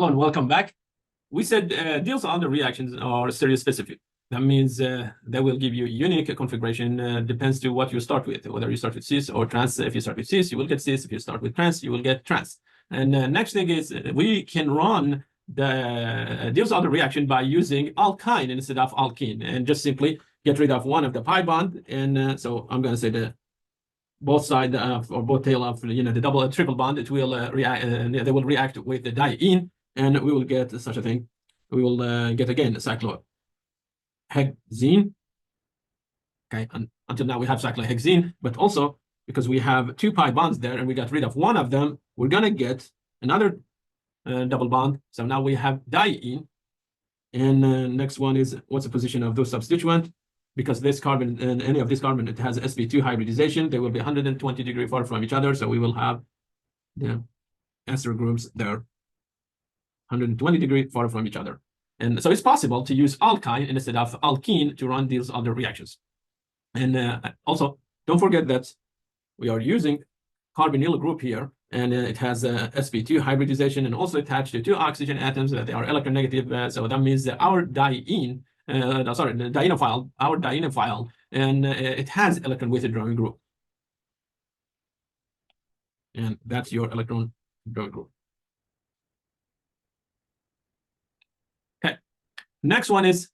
Hello and welcome back. We said deals under reactions are stereospecific. That means they will give you unique configuration. Depends to what you start with, whether you start with cis or trans. If you start with cis, you will get cis. If you start with trans, you will get trans. And next thing is we can run the deals under reaction by using alkyne instead of alkene, and just simply get rid of one of the pi bond. And so I'm going to say the both side of, or both tail of, the double and triple bond. It will react. They will react with the diene, and we will get such a thing. We will get again cyclohexene. Okay, and until now we have cyclohexene, but also because we have two pi bonds there and we got rid of one of them, we're gonna get another double bond. So now we have diene. And next one is what's the position of those substituent? Because this carbon and any of this carbon, it has sp2 hybridization. They will be 120 degrees far from each other. So we will have the ester groups there 120 degrees far from each other. And so it's possible to use alkyne instead of alkene to run these other reactions. And also, don't forget that we are using carbonyl group here, and it has sp2 hybridization and also attached to two oxygen atoms that they are electronegative. So that means that our diene, the dienophile, our dienophile, and it has electron withdrawing group. And that's your electron withdrawing group. Okay. Next one is,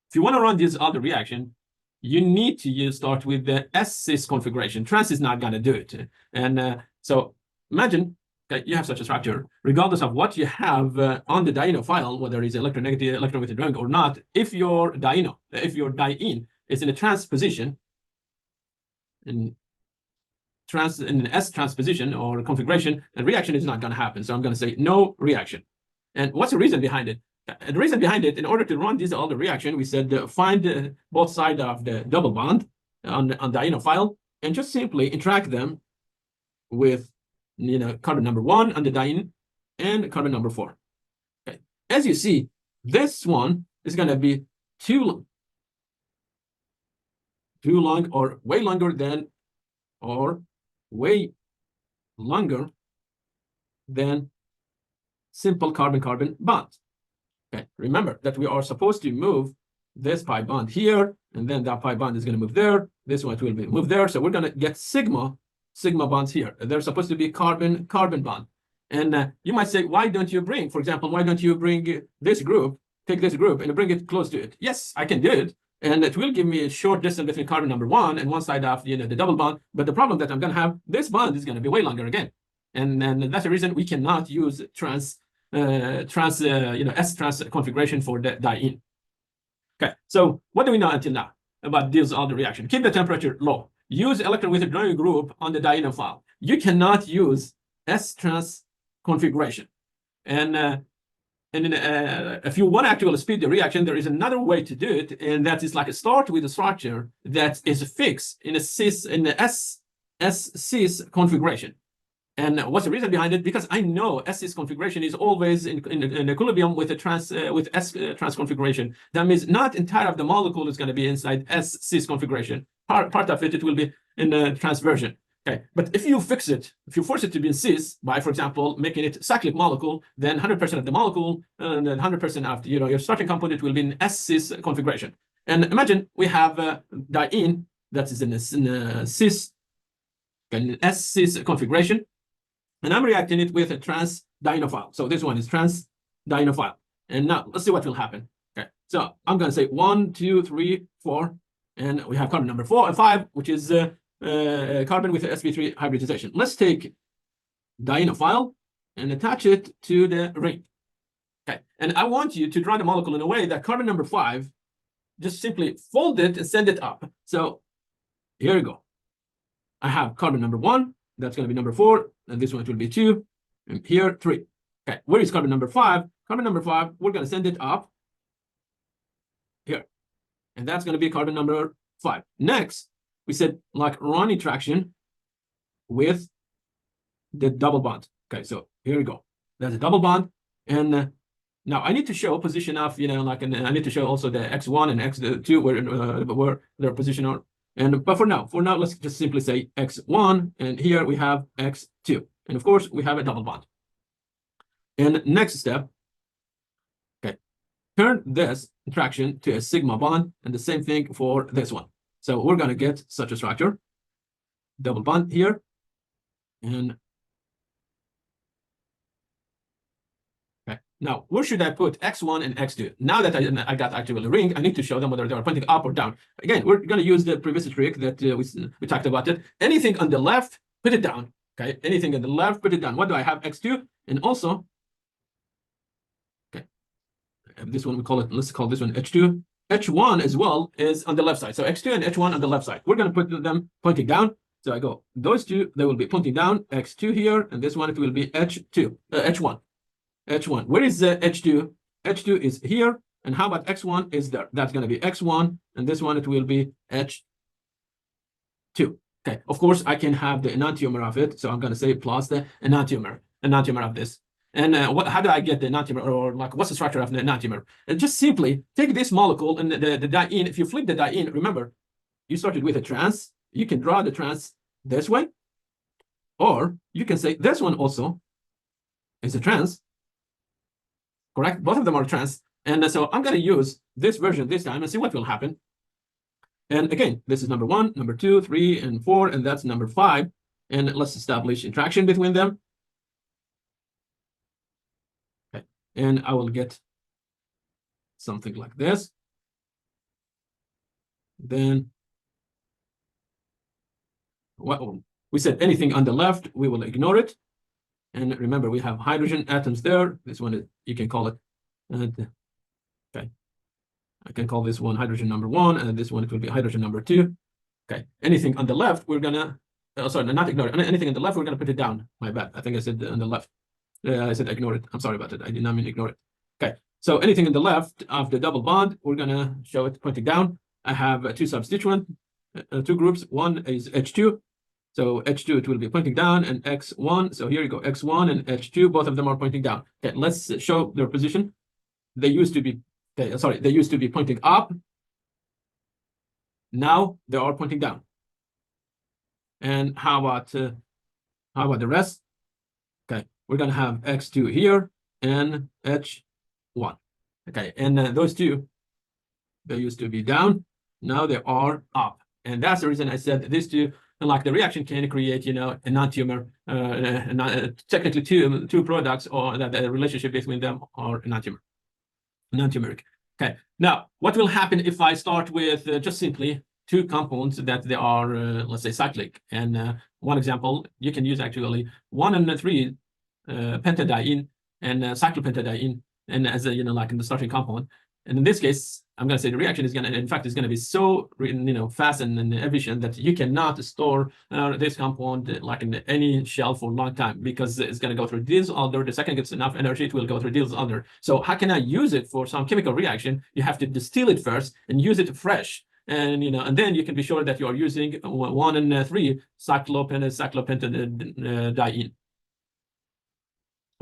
if you want to run this other reaction, you need to start with the S-cis configuration. Trans is not going to do it. And so imagine okay, you have such a structure, regardless of what you have on the dienophile, whether it's electronegative, electron withdrawing or not, if your diene is in a trans position, in an S transposition or configuration, a reaction is not going to happen. So I'm going to say no reaction. And what's the reason behind it? The reason behind it, in order to run this other reaction, we said find both sides of the double bond on dienophile and just simply interact them with carbon number 1 on the diene and carbon number 4. Okay. As you see, this one is going to be too long or way longer than simple carbon-carbon bond. Okay, remember that we are supposed to move this pi bond here, and then that pi bond is going to move there. This one will be moved there. So we're going to get sigma bonds here. They're supposed to be carbon-carbon bond. And you might say, why don't you bring, for example, why don't you bring this group, take this group and bring it close to it? Yes, I can do it. And it will give me a short distance between carbon number 1 and one side of the double bond. But the problem that I'm going to have, this bond is going to be way longer again. And that's the reason we cannot use S-trans configuration for the diene. Okay, so what do we know until now about this other reaction? Keep the temperature low. Use electron withdrawing group on the dienophile. You cannot use S-trans configuration. And if you want to actually speed the reaction, there is another way to do it, and that is like a start with a structure that is fixed in a S-cis configuration. And what's the reason behind it? Because I know S-cis configuration is always in equilibrium with a with S-trans configuration. That means not entire of the molecule is going to be inside S-cis configuration. Part of it will be in the transversion. Okay, but if you fix it, if you force it to be in cis by, for example, making it cyclic molecule, then 100% of the molecule and then 100% of your starting component will be in S-cis configuration. And imagine we have diene that is in a cis, in S-cis configuration. And I'm reacting it with a trans dienophile. So this one is trans dienophile. And now let's see what will happen. Okay, so I'm going to say 1, 2, 3, 4, and we have carbon number 4 and 5, which is carbon with sp3 hybridization. Let's take dienophile and attach it to the ring. Okay, and I want you to draw the molecule in a way that carbon number 5 just simply fold it and send it up. So here we go. I have carbon number 1. That's going to be number 4, and this one will be 2, and here 3. Okay, where is carbon number 5? Carbon number 5, we're going to send it up here, and that's going to be carbon number 5. Next, we said like run interaction with the double bond. Okay, so here we go. That's a double bond, and now I need to show position of I need to show also the x1 and x2 where their position are. But for now, let's just simply say x1, and here we have x2. And of course, we have a double bond. And next step, turn this interaction to a sigma bond, and the same thing for this one. So we're going to get such a structure, double bond here, and okay. Now, where should I put x1 and x2? Now that I got actually a ring, I need to show them whether they are pointing up or down. Again, we're going to use the previous trick that we talked about it. Anything on the left, put it down. Okay, anything on the left, put it down. What do I have? X2, and also, okay, this one we call it. Let's call this one H2. H1 as well is on the left side. So X2 and H1 on the left side. We're going to put them pointing down. So I go those two. They will be pointing down. X2 here, and this one it will be H2, H1. H1. Where is the H2? H2 is here. And how about X1 is there? That's going to be X1. And this one, it will be H2. Okay. Of course, I can have the enantiomer of it. So I'm going to say plus the enantiomer of this. And how do I get the enantiomer, or like what's the structure of the enantiomer? And just simply take this molecule and the diene. If you flip the diene, remember, you started with a trans. You can draw the trans this way. Or you can say this one also is a trans. Correct? Both of them are trans. And so I'm going to use this version this time and see what will happen. And again, this is number 1, number 2, 3, and 4, and that's number 5. And let's establish interaction between them. Okay. And I will get something like this. Then what we said, anything on the left, we will ignore it. And remember, we have hydrogen atoms there. This one, you can call it, okay. I can call this one hydrogen number 1, and this one, it will be hydrogen number 2. Okay. Anything on the left, we're going to, sorry, not ignore it. Anything on the left, we're going to put it down. My bad. I think I said on the left. I said ignore it. I'm sorry about it. I did not mean ignore it. Okay. So anything on the left of the double bond, we're going to show it pointing down. I have two substituents, two groups. One is H2. So H2, it will be pointing down, and X1. So here you go, X1 and H2, both of them are pointing down. Okay, let's show their position. They used to be, okay, sorry, they used to be pointing up. Now they are pointing down. And how about the rest? Okay, we're gonna have X2 here and H1. Okay, and those two, they used to be down. Now they are up. And that's the reason I said these two, like the reaction can create, you know, a non-tumor, technically two products, or that the relationship between them are non-tumoric. Okay. Now, what will happen if I start with just simply two compounds that they are, let's say, cyclic? And one example, you can use actually 1 and 3 pentadiene and cyclopentadiene, and as a, you know, like in the starting compound. And in this case, I'm going to say the reaction is going to, in fact, is going to be so, you know, fast and efficient that you cannot store this compound like in any shell for a long time, because it's going to go through Diels-Alder. The second gets enough energy, it will go through Diels-Alder. So how can I use it for some chemical reaction? You have to distill it first and use it fresh. And, you know, and then you can be sure that you are using 1 and 3 cyclopentadiene.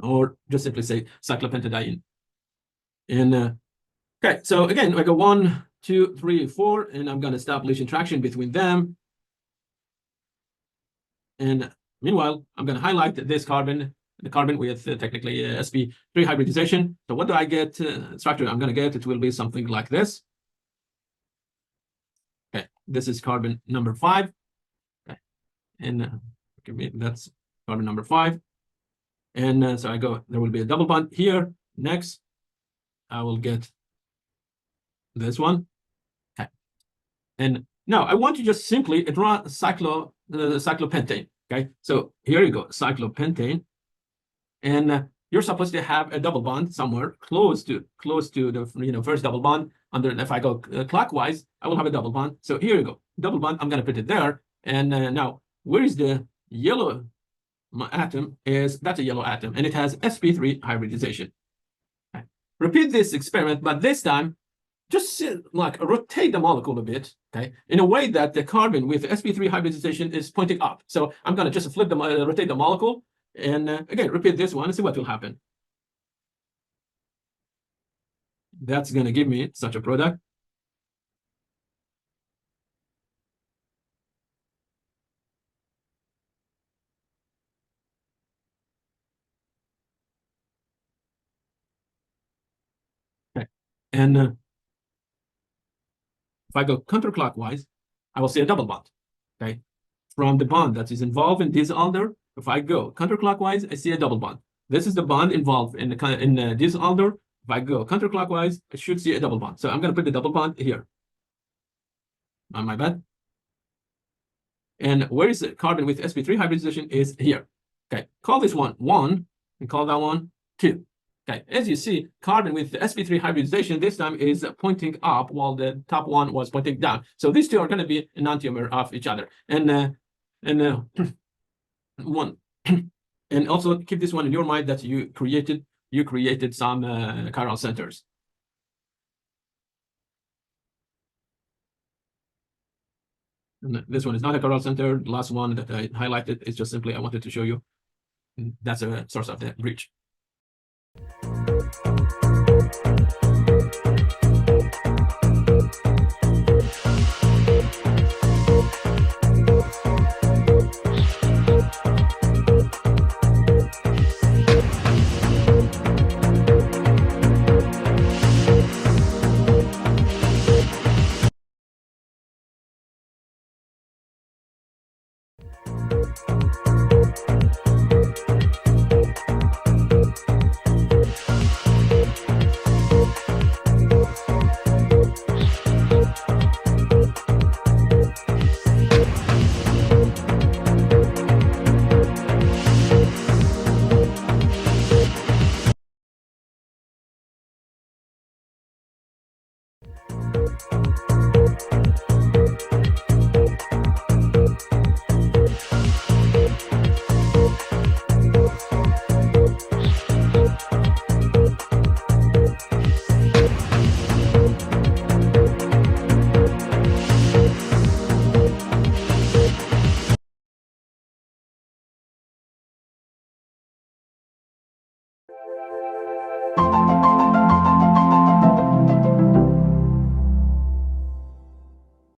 Or just simply say cyclopentadiene. And okay, so again, I go 1, 2, 3, 4, and I'm going to establish interaction between them. And meanwhile, I'm going to highlight this carbon, the carbon with technically sp3 hybridization. So what do I get structure? I'm going to get, it will be something like this. Okay, this is carbon number 5. Okay, and that's carbon number 5. And so I go, there will be a double bond here. Next, I will get this one. Okay. And now I want to just simply draw cyclopentane. Okay. So here you go, cyclopentane. And you're supposed to have a double bond somewhere close to the, you know, first double bond. Under, if I go clockwise, I will have a double bond. So here you go, double bond. I'm going to put it there. And now, where is the yellow atom? That's a yellow atom, and it has sp3 hybridization. Okay. Repeat this experiment, but this time, just like rotate the molecule a bit, okay, in a way that the carbon with sp3 hybridization is pointing up. So I'm going to just flip the rotate the molecule, and again, repeat this one and see what will happen. That's going to give me such a product. Okay. And if I go counterclockwise, I will see a double bond. Okay, from the bond that is involved in disalder, if I go counterclockwise, I see a double bond. This is the bond involved in the disalder. If I go counterclockwise, I should see a double bond. So I'm going to put the double bond here on my bed. And where is the carbon with sp3 hybridization is here. Okay, call this one 1 and call that one 2. Okay, as you see, carbon with the sp3 hybridization this time is pointing up while the top one was pointing down. So these two are going to be enantiomer of each other. And one and also keep this one in your mind that you created some chiral centers. And this one is not a chiral center. The last one that I highlighted is just simply I wanted to show you that's a source of the breach.